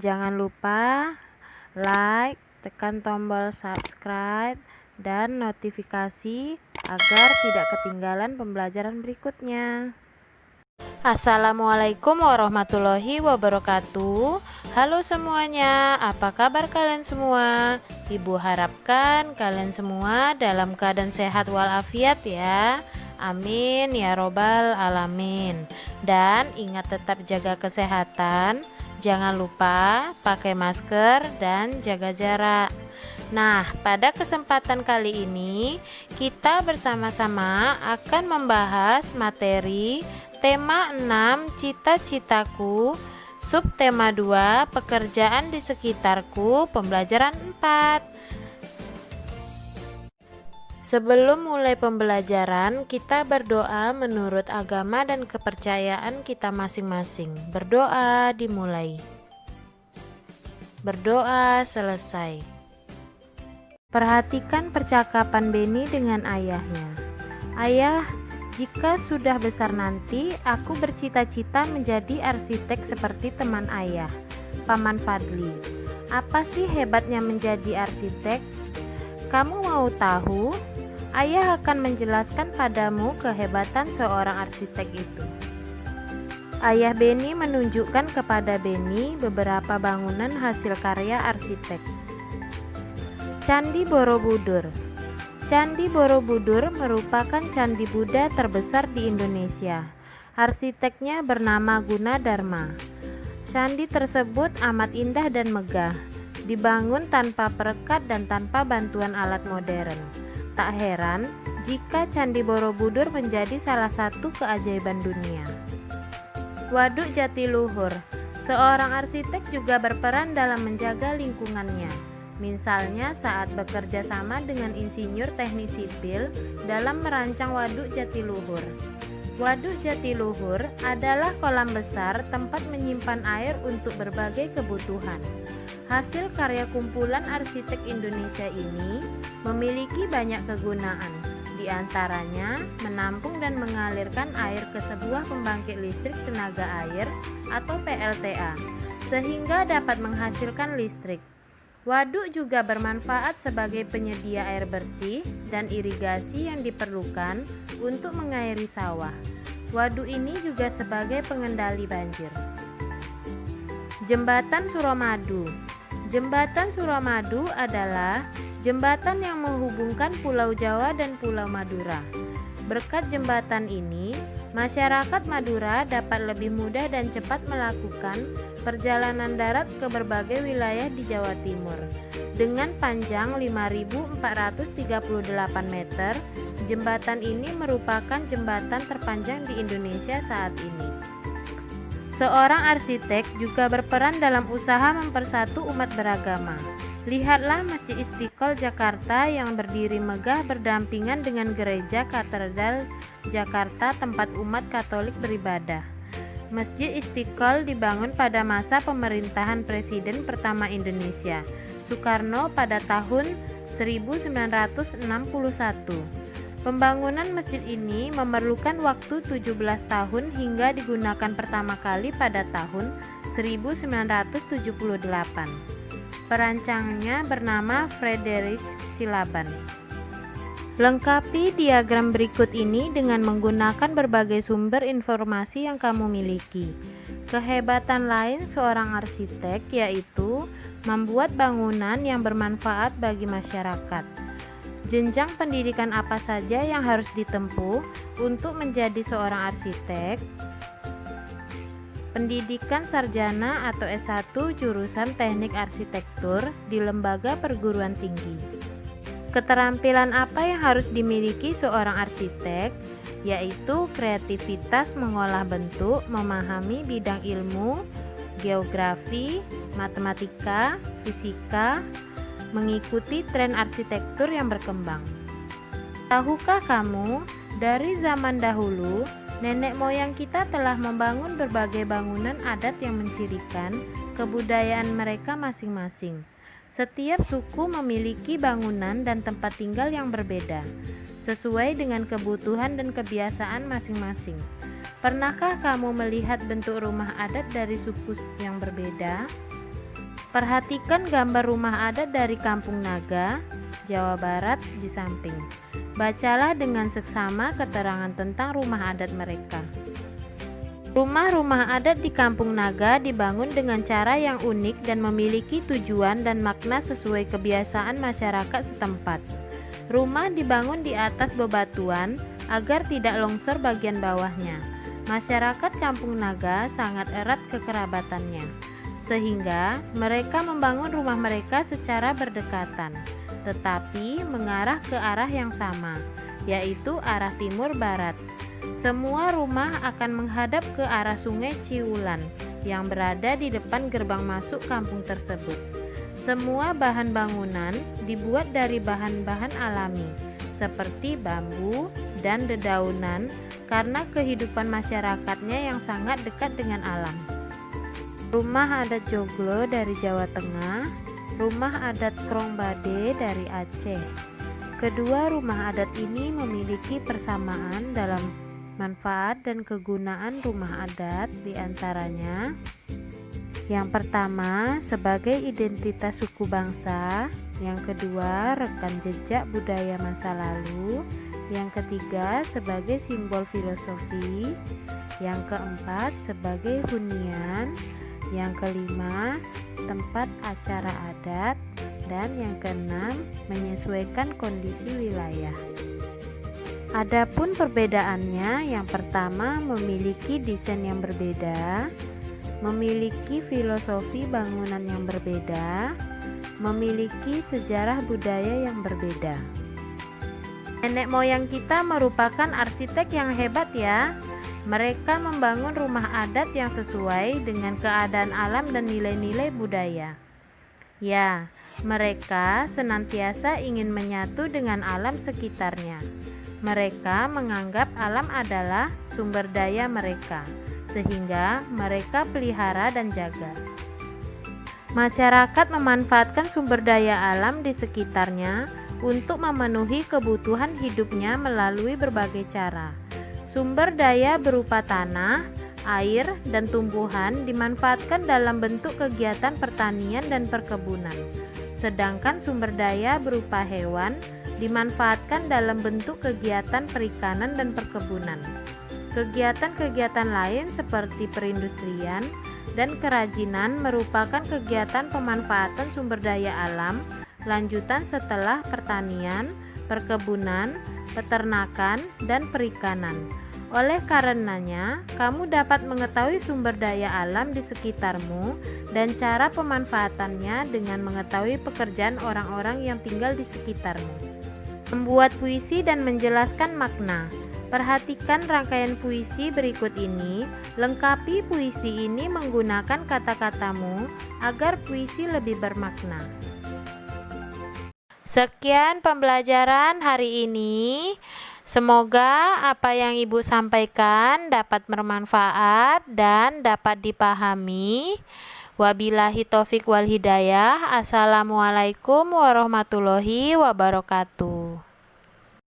Jangan lupa like, tekan tombol subscribe, dan notifikasi agar tidak ketinggalan pembelajaran berikutnya. Assalamualaikum warahmatullahi wabarakatuh. Halo semuanya, apa kabar kalian semua? Ibu harapkan kalian semua dalam keadaan sehat walafiat ya. Amin ya robbal alamin. Dan ingat tetap jaga kesehatan. Jangan lupa pakai masker dan jaga jarak. Nah, pada kesempatan kali ini kita bersama-sama akan membahas materi tema 6 cita-citaku, subtema 2 pekerjaan di sekitarku, pembelajaran 4. Sebelum mulai pembelajaran, kita berdoa menurut agama dan kepercayaan kita masing-masing. Berdoa dimulai. Berdoa selesai. Perhatikan percakapan Beni dengan ayahnya. Ayah, jika sudah besar nanti, aku bercita-cita menjadi arsitek seperti teman ayah, Paman Fadli. Apa sih hebatnya menjadi arsitek? Kamu mau tahu? Ayah akan menjelaskan padamu kehebatan seorang arsitek itu. Ayah Beni menunjukkan kepada Beni beberapa bangunan hasil karya arsitek. Candi Borobudur. Candi Borobudur merupakan candi Buddha terbesar di Indonesia. Arsiteknya bernama Gunadarma. Candi tersebut amat indah dan megah, dibangun tanpa perekat dan tanpa bantuan alat modern. Tak heran jika Candi Borobudur menjadi salah satu keajaiban dunia. Waduk Jatiluhur. Seorang arsitek juga berperan dalam menjaga lingkungannya. Misalnya saat bekerja sama dengan insinyur teknik sipil dalam merancang Waduk Jatiluhur. Waduk Jatiluhur adalah kolam besar tempat menyimpan air untuk berbagai kebutuhan. Hasil karya kumpulan arsitek Indonesia ini memiliki banyak kegunaan, di antaranya menampung dan mengalirkan air ke sebuah pembangkit listrik tenaga air atau PLTA, sehingga dapat menghasilkan listrik. Waduk juga bermanfaat sebagai penyedia air bersih dan irigasi yang diperlukan untuk mengairi sawah. Waduk ini juga sebagai pengendali banjir. Jembatan Suramadu. Jembatan Suramadu adalah jembatan yang menghubungkan Pulau Jawa dan Pulau Madura. Berkat jembatan ini, masyarakat Madura dapat lebih mudah dan cepat melakukan perjalanan darat ke berbagai wilayah di Jawa Timur. Dengan panjang 5.438 meter, jembatan ini merupakan jembatan terpanjang di Indonesia saat ini. Seorang arsitek juga berperan dalam usaha mempersatu umat beragama. Lihatlah Masjid Istiqlal Jakarta yang berdiri megah berdampingan dengan Gereja Katedral Jakarta tempat umat Katolik beribadah. Masjid Istiqlal dibangun pada masa pemerintahan Presiden pertama Indonesia, Soekarno pada tahun 1961. Pembangunan masjid ini memerlukan waktu 17 tahun hingga digunakan pertama kali pada tahun 1978. Perancangnya bernama Frederick Silaban. Lengkapi diagram berikut ini dengan menggunakan berbagai sumber informasi yang kamu miliki. Kehebatan lain seorang arsitek yaitu membuat bangunan yang bermanfaat bagi masyarakat. Jenjang pendidikan apa saja yang harus ditempuh untuk menjadi seorang arsitek? Pendidikan sarjana atau S1 jurusan Teknik Arsitektur di lembaga perguruan tinggi. Keterampilan apa yang harus dimiliki seorang arsitek? Yaitu kreativitas mengolah bentuk, memahami bidang ilmu, geografi, matematika, fisika, mengikuti tren arsitektur yang berkembang. Tahukah kamu, dari zaman dahulu, nenek moyang kita telah membangun berbagai bangunan adat yang mencirikan kebudayaan mereka masing-masing. Setiap suku memiliki bangunan dan tempat tinggal yang berbeda, sesuai dengan kebutuhan dan kebiasaan masing-masing. Pernahkah kamu melihat bentuk rumah adat dari suku yang berbeda? Perhatikan gambar rumah adat dari Kampung Naga, Jawa Barat di samping. Bacalah dengan seksama keterangan tentang rumah adat mereka. Rumah-rumah adat di Kampung Naga dibangun dengan cara yang unik dan memiliki tujuan dan makna sesuai kebiasaan masyarakat setempat. Rumah dibangun di atas bebatuan agar tidak longsor bagian bawahnya. Masyarakat Kampung Naga sangat erat kekerabatannya, sehingga mereka membangun rumah mereka secara berdekatan, tetapi mengarah ke arah yang sama, yaitu arah timur barat. Semua rumah akan menghadap ke arah Sungai Ciulan yang berada di depan gerbang masuk kampung tersebut. Semua bahan bangunan dibuat dari bahan-bahan alami seperti bambu dan dedaunan karena kehidupan masyarakatnya yang sangat dekat dengan alam. Rumah adat Joglo dari Jawa Tengah, rumah adat Krongbade dari Aceh. Kedua rumah adat ini memiliki persamaan dalam manfaat dan kegunaan rumah adat, diantaranya yang pertama sebagai identitas suku bangsa, yang kedua rekam jejak budaya masa lalu, yang ketiga sebagai simbol filosofi, yang keempat sebagai hunian, yang kelima tempat acara adat, dan yang keenam menyesuaikan kondisi wilayah. Adapun perbedaannya, yang pertama memiliki desain yang berbeda, memiliki filosofi bangunan yang berbeda, memiliki sejarah budaya yang berbeda. Nenek moyang kita merupakan arsitek yang hebat ya. Mereka membangun rumah adat yang sesuai dengan keadaan alam dan nilai-nilai budaya. Ya, mereka senantiasa ingin menyatu dengan alam sekitarnya. Mereka menganggap alam adalah sumber daya mereka, sehingga mereka pelihara dan jaga. Masyarakat memanfaatkan sumber daya alam di sekitarnya untuk memenuhi kebutuhan hidupnya melalui berbagai cara. Sumber daya berupa tanah, air, dan tumbuhan dimanfaatkan dalam bentuk kegiatan pertanian dan perkebunan. Sedangkan sumber daya berupa hewan dimanfaatkan dalam bentuk kegiatan perikanan dan perkebunan. Kegiatan-kegiatan lain seperti perindustrian dan kerajinan merupakan kegiatan pemanfaatan sumber daya alam lanjutan setelah pertanian, perkebunan, peternakan, dan perikanan. Oleh karenanya, kamu dapat mengetahui sumber daya alam di sekitarmu dan cara pemanfaatannya dengan mengetahui pekerjaan orang-orang yang tinggal di sekitarmu. Membuat puisi dan menjelaskan makna. Perhatikan rangkaian puisi berikut ini. Lengkapi puisi ini menggunakan kata-katamu agar puisi lebih bermakna. Sekian pembelajaran hari ini. Semoga apa yang Ibu sampaikan dapat bermanfaat dan dapat dipahami. Wabillahi taufik wal hidayah. Assalamualaikum warahmatullahi wabarakatuh.